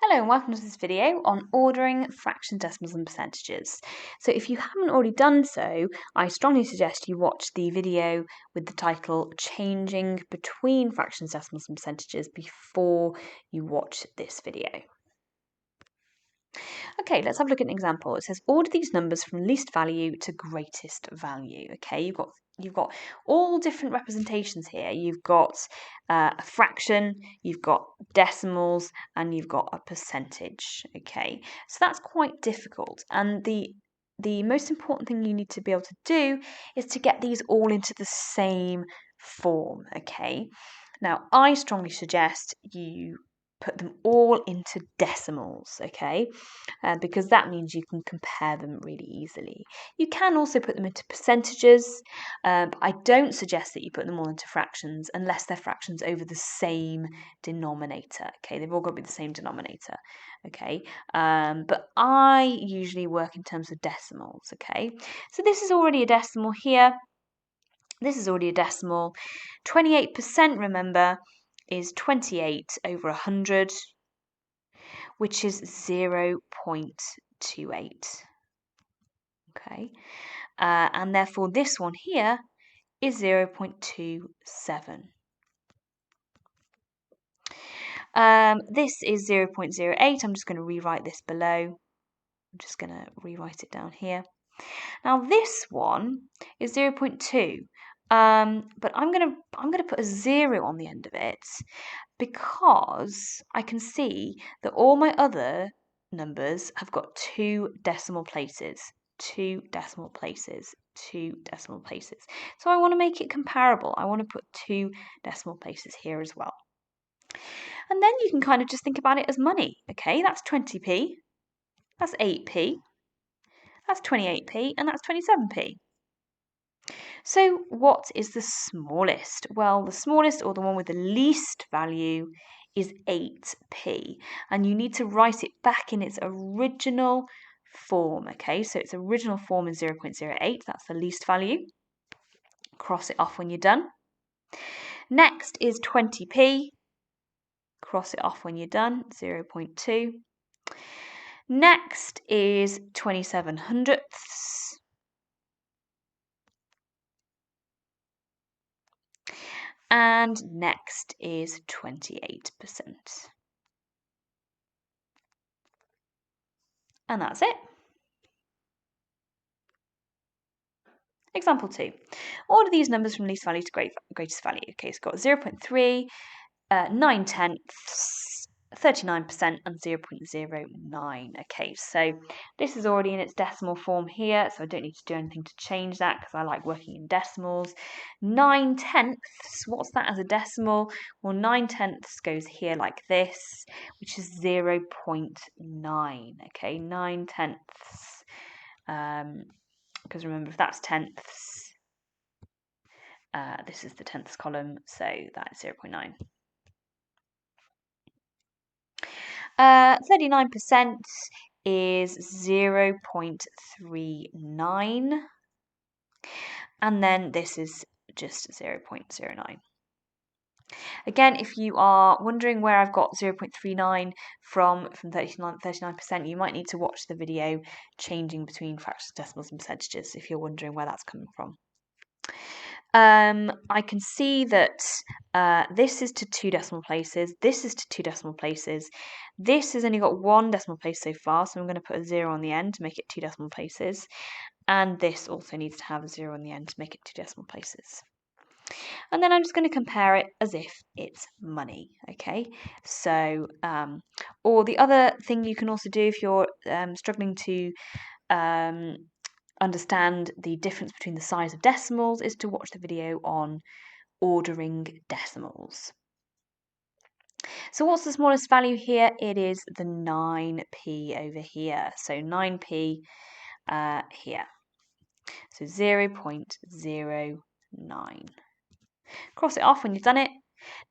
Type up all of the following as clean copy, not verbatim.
Hello and welcome to this video on ordering fractions, decimals and percentages. So if you haven't already done so, I strongly suggest you watch the video with the title Changing Between Fractions, Decimals and Percentages before you watch this video. Okay, let's have a look at an example. It says order these numbers from least value to greatest value. Okay, you've got all different representations here. You've got a fraction, you've got decimals, and you've got a percentage. Okay, so that's quite difficult. And the most important thing you need to be able to do is to get these all into the same form. Okay, now I strongly suggest you put them all into decimals, okay? Because that means you can compare them really easily. You can also put them into percentages, but I don't suggest that you put them all into fractions unless they're fractions over the same denominator, okay? They've all got to be the same denominator, okay? But I usually work in terms of decimals, okay? So this is already a decimal here. This is already a decimal. 28%, remember, is 28 over 100, which is 0.28. Okay, and therefore this one here is 0.27. This is 0.08. I'm just going to rewrite this below. I'm just going to rewrite it down here. Now this one is 0.2. But I'm gonna put a 0 on the end of it because I can see that all my other numbers have got two decimal places. So I want to make it comparable. I want to put two decimal places here as well. And then you can kind of just think about it as money. Okay, that's 20p, that's 8p, that's 28p, and that's 27p. So what is the smallest? Well, the smallest, or the one with the least value, is 8p. And you need to write it back in its original form, okay? So its original form is 0.08, that's the least value. Cross it off when you're done. Next is 20p. Cross it off when you're done, 0.2. Next is 27 hundredths. And next is 28%. And that's it. Example 2. Order these numbers from least value to greatest value. Okay, so it's got 0.3, 9 tenths, 39% and 0.09. Okay, so this is already in its decimal form here, so I don't need to do anything to change that because I like working in decimals. 9 tenths, what's that as a decimal? Well, 9 tenths goes here like this, which is 0.9. Okay, 9 tenths. Because remember, if that's tenths, this is the tenths column, so that's 0.9. 39% is 0.39, and then this is just 0.09. Again, if you are wondering where I've got 0.39 from 39%, you might need to watch the video changing between fractions, decimals and percentages if you're wondering where that's coming from. I can see that this is to two decimal places, this is to two decimal places, this has only got one decimal place so far, so I'm going to put a 0 on the end to make it two decimal places, and this also needs to have a 0 on the end to make it two decimal places. And then I'm just going to compare it as if it's money, okay? So, or the other thing you can also do if you're struggling to understand the difference between the size of decimals is to watch the video on ordering decimals. So what's the smallest value here? It is the 9p over here. So 9p here. So 0.09. Cross it off when you've done it.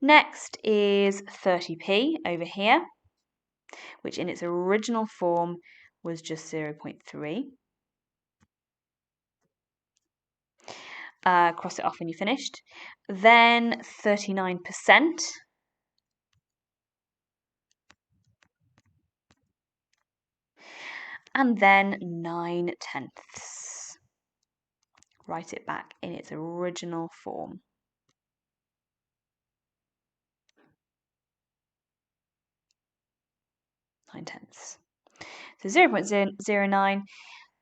Next is 30p over here, which in its original form was just 0.3. Cross it off when you're finished. Then 39%. and then 9/10. Write it back in its original form. 9/10. So 0.09,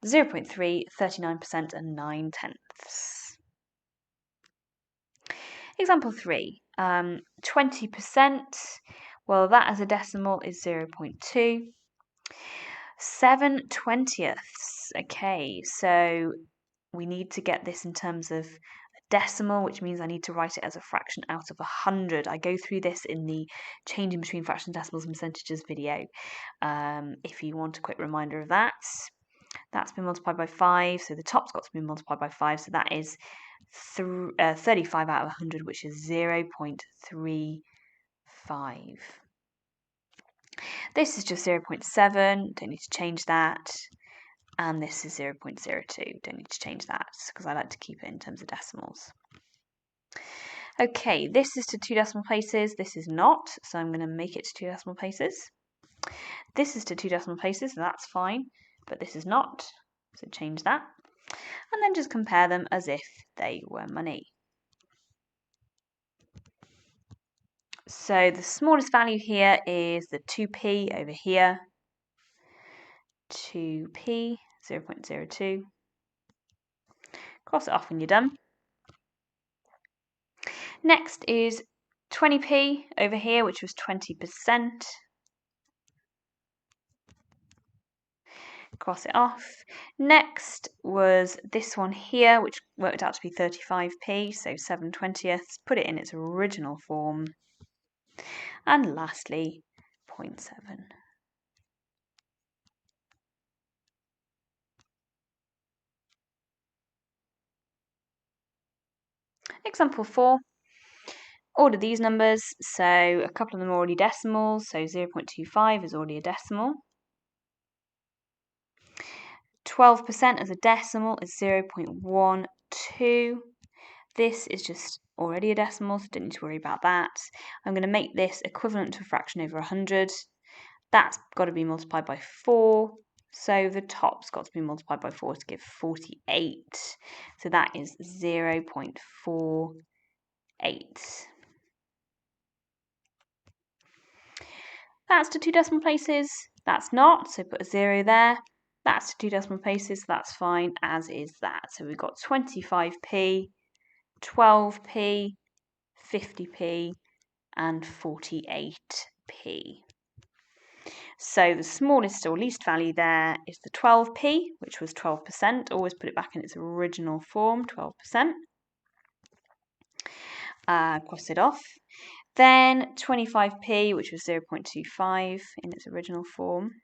0.3, 39%, and 9/10. Example 3, 20%. Well, that as a decimal is 0.2. 7/20. Okay, so we need to get this in terms of a decimal, which means I need to write it as a fraction out of 100. I go through this in the changing between fractions, decimals, and percentages video. If you want a quick reminder of that, that's been multiplied by 5, so the top's got to be multiplied by 5, so that is 35 out of 100, which is 0.35. This is just 0.7, don't need to change that. And this is 0.02, don't need to change that because I like to keep it in terms of decimals. Okay, this is to 2 decimal places, this is not, so I'm going to make it to 2 decimal places. This is to 2 decimal places, so that's fine, but this is not, so change that. And then just compare them as if they were money. So the smallest value here is the 2p over here. 2p, 0.02. Cross it off when you're done. Next is 20p over here, which was 20%. Cross it off. Next was this one here, which worked out to be 35p, so 7/20. Put it in its original form. And lastly, 0.7. Example 4. Order these numbers, so a couple of them are already decimals, so 0.25 is already a decimal. 12% as a decimal is 0.12. This is just already a decimal, so don't need to worry about that. I'm going to make this equivalent to a fraction over 100. That's got to be multiplied by 4. So the top's got to be multiplied by 4 to give 48. So that is 0.48. That's to 2 decimal places. That's not, so put a 0 there. That's to 2 decimal places, so that's fine, as is that. So we've got 25p, 12p, 50p, and 48p. So the smallest or least value there is the 12p, which was 12%. Always put it back in its original form, 12%. Cross it off. Then 25p, which was 0.25 in its original form.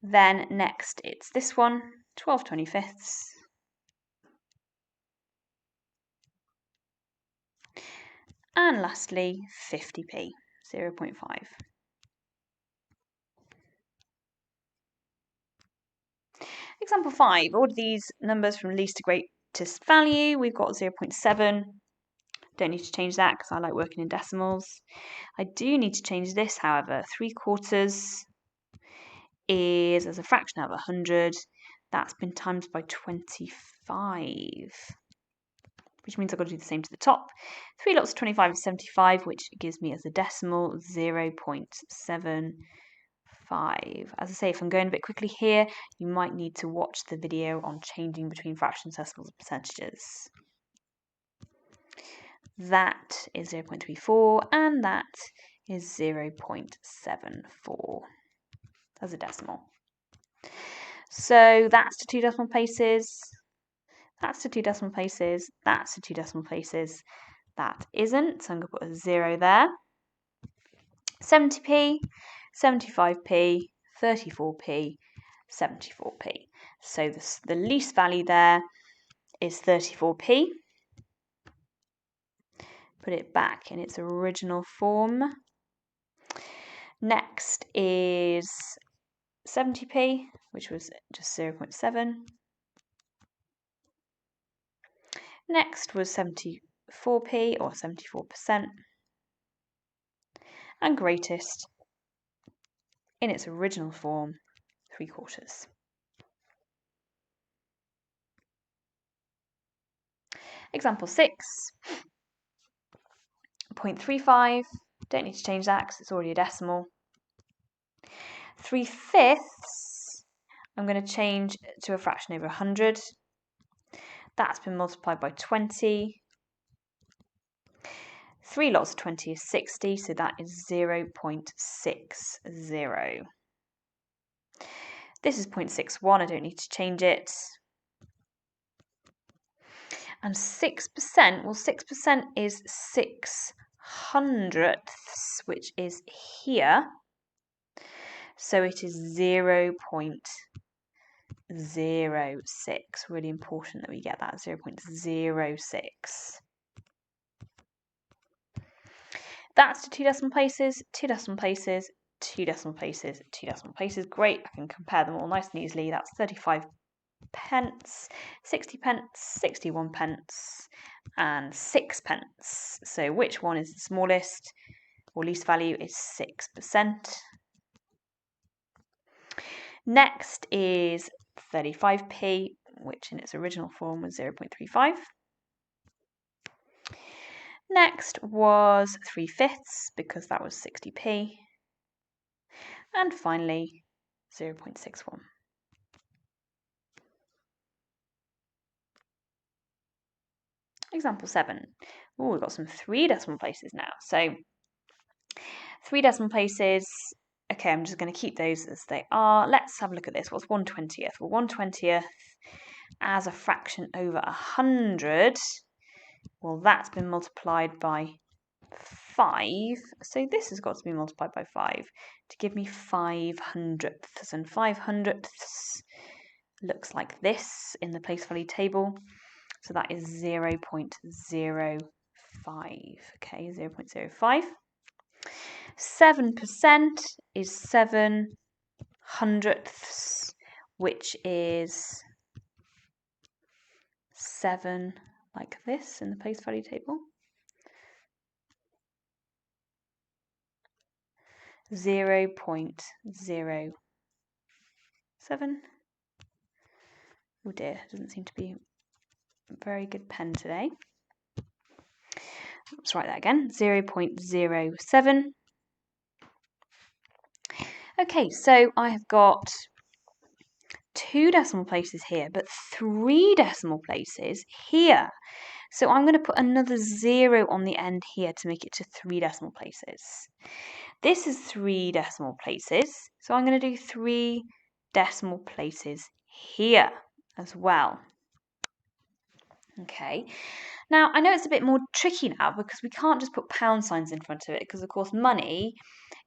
Then next it's this one, 12/25. And lastly, 50p, 0.5. Example 5, order these numbers from least to greatest value. We've got 0.7. Don't need to change that because I like working in decimals. I do need to change this, however. 3/4 is as a fraction out of 100. That's been times by 25, which means I've got to do the same to the top. 3 lots of 25 is 75, which gives me as a decimal 0.75. As I say, if I'm going a bit quickly here, you might need to watch the video on changing between fractions, decimals, and percentages. That is 0.34, and that is 0.74 as a decimal. So that's to 2 decimal places, that's to 2 decimal places, that's to 2 decimal places. That isn't, so I'm going to put a 0 there. 70p, 75p, 34p, 74p. So the least value there is 34p. Put it back in its original form. Next is 70p, which was just 0.7. Next was 74p, or 74%. And greatest in its original form, 3/4. Example 6, 0.35, don't need to change that because it's already a decimal. 3/5, I'm going to change to a fraction over 100. That's been multiplied by 20. 3 lots of 20 is 60, so that is 0.60. This is 0.61, I don't need to change it. And 6%, well 6% is 6/100ths, which is here. So it is 0.06. Really important that we get that, 0.06. That's to 2 decimal places, 2 decimal places, 2 decimal places, 2 decimal places. Great, I can compare them all nice and easily. That's 35 pence, 60 pence, 61 pence, and 6 pence. So which one is the smallest or least value is 6%. Next is 35p, which in its original form was 0.35. Next was 3/5, because that was 60p. And finally, 0.61. Example 7. Oh, we've got some 3 decimal places now. So 3 decimal places. Okay, I'm just going to keep those as they are. Let's have a look at this. What's 1/20th? Well, 1/20th as a fraction over 100. Well, that's been multiplied by 5. So this has got to be multiplied by 5 to give me 5/100ths. And 5/100ths looks like this in the place value table. So that is 0.05. Okay, 0.05. 7% is 7/100ths, which is 7 like this in the place value table. 0.07. Oh dear, doesn't seem to be a very good pen today. Let's write that again, 0.07. Okay, so I have got 2 decimal places here, but 3 decimal places here. So I'm going to put another 0 on the end here to make it to 3 decimal places. This is 3 decimal places, so I'm going to do 3 decimal places here as well. Okay, now I know it's a bit more tricky now because we can't just put pound signs in front of it because of course money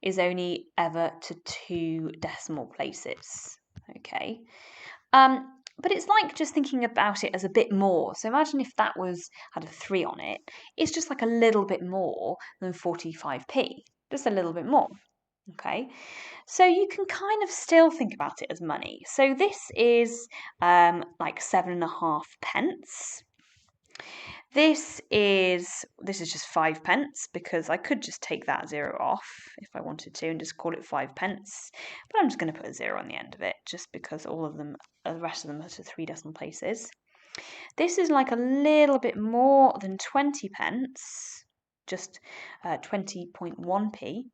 is only ever to 2 decimal places. Okay, but it's like just thinking about it as a bit more. So imagine if that had a 3 on it, it's just like a little bit more than 45p, just a little bit more. Okay, so you can kind of still think about it as money. So this is like 7.5 pence. This is just 5 pence because I could just take that 0 off if I wanted to and just call it 5 pence. But I'm just going to put a 0 on the end of it just because all of them, the rest of them are to 3 decimal places. This is like a little bit more than 20 pence, just 20.1p.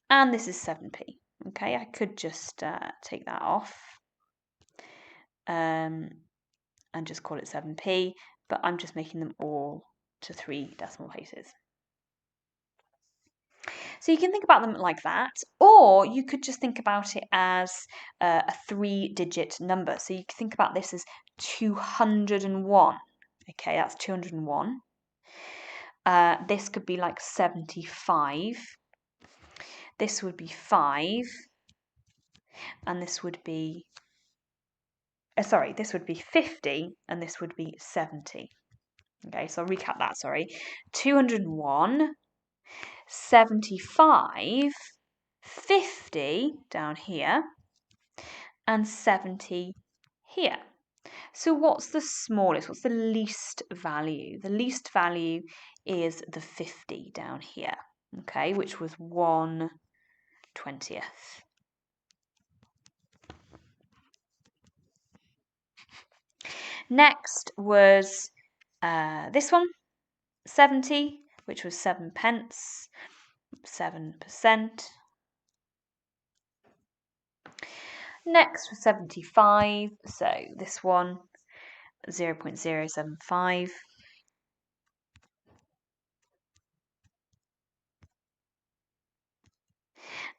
And this is 7p. Okay, I could just take that off and just call it 7p. But I'm just making them all to 3 decimal places. So you can think about them like that, or you could just think about it as a 3-digit number. So you can think about this as 201. Okay, that's 201. This could be like 75. This would be 5. And this would be this would be 50, and this would be 70. Okay, so I'll recap that, 201, 75, 50 down here, and 70 here. So what's the smallest? What's the least value? The least value is the 50 down here, okay, which was 1 20th. Next was this one, 70, which was 7 pence, 7%. Next was 75, so this one, 0.075.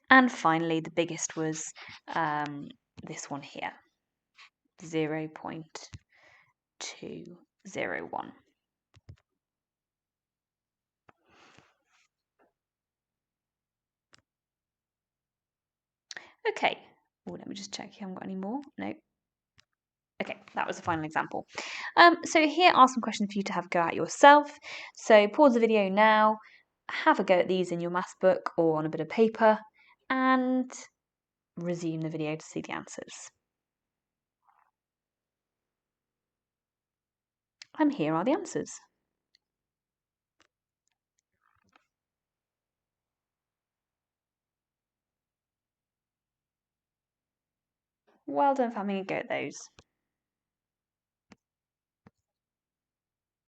And finally, the biggest was this one here, 0.201. Okay, let me just check you haven't got any more. No. Okay, that was the final example. So here are some questions for you to have a go at yourself. So pause the video now, have a go at these in your maths book or on a bit of paper, and resume the video to see the answers. And here are the answers. Well done for having a go at those.